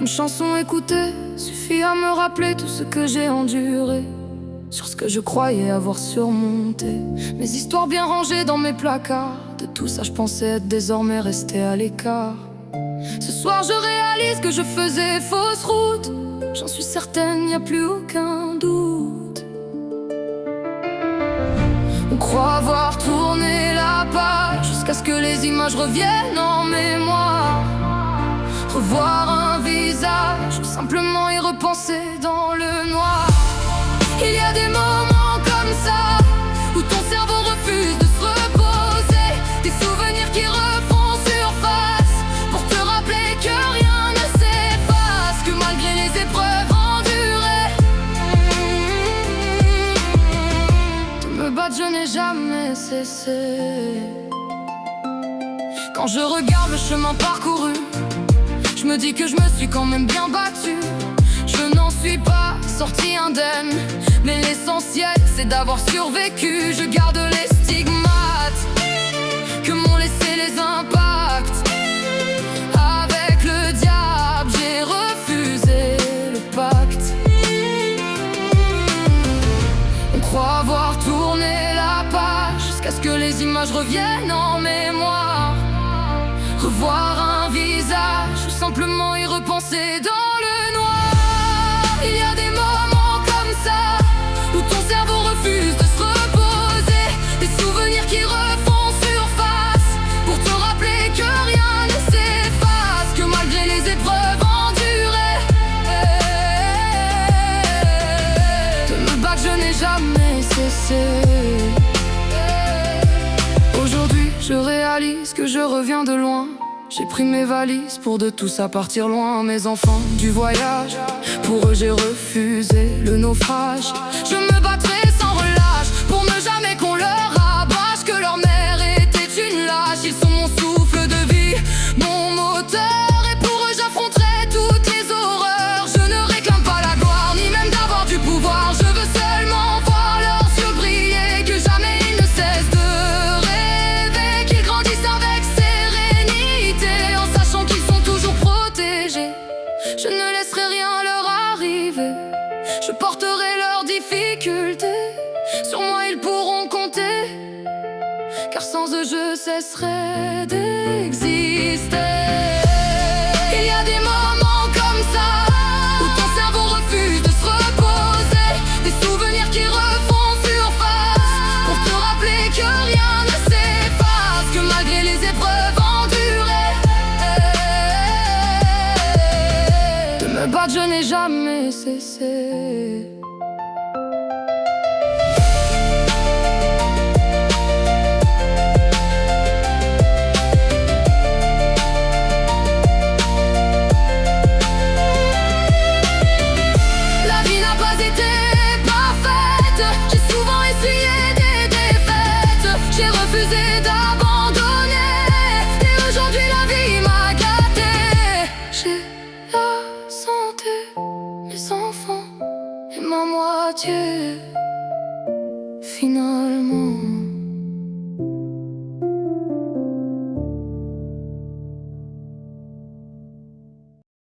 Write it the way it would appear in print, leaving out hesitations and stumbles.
Une chanson écoutée suffit à me rappeler tout ce que j'ai enduré, sur ce que je croyais avoir surmonté. Mes histoires bien rangées dans mes placards, de tout ça je pensais être désormais resté à l'écart. Ce soir je réalise que je faisais fausse route, j'en suis certaine, y a plus aucun doute. On croit avoir tourné la page jusqu'à ce que les images reviennent en mémoire. Revoir un visage ou simplement y repenser dans le noir. Il y a des moments comme ça où ton cerveau refuse de se reposer, des souvenirs qui refont surface pour te rappeler que rien ne s'efface, que malgré les épreuves endurées, de me battre je n'ai jamais cessé. Quand je regarde le chemin parcouru, je me dis que je me suis quand même bien battu. Je n'en suis pas sorti indemne, mais l'essentiel c'est d'avoir survécu. Je garde les stigmates que m'ont laissé les impacts. Avec le diable j'ai refusé le pacte. On croit avoir tourné la page jusqu'à ce que les images reviennent en mémoire. Revoir un visage ou simplement y repenser dans le noir. Il y a des moments comme ça où ton cerveau refuse de se reposer, des souvenirs qui refont surface pour te rappeler que rien ne s'efface, que malgré les épreuves endurées, de me battre je n'ai jamais cessé. Aujourd'hui je réalise que je reviens de loin. J'ai pris mes valises pour de tout ça partir loin. Mes enfants du voyage, pour eux j'ai refusé le naufrage. Je me battrai sans relâche pour ne jamais qu'on leur rabâche que leur mère était une lâche. Ils sont mon souffle de vie, mon moteur, et pour eux j'affronterai toutes les horreurs. Je ne réclame pas la gloire, ni même d'avoir du pouvoir. Je veux seulement voir leurs yeux briller, que jamais ils ne cessent de rêver, qu'ils grandissent avec je ne laisserai rien leur arriver. Je porterai leurs difficultés, sur moi ils pourront compter, car sans eux je cesserai d'exister. Il y a des moments comme ça où ton cerveau refuse de se reposer, des souvenirs qui refont surface pour te rappeler que rien ne s'efface, que malgré les épreuves endurées, me battre je n'ai jamais cessé.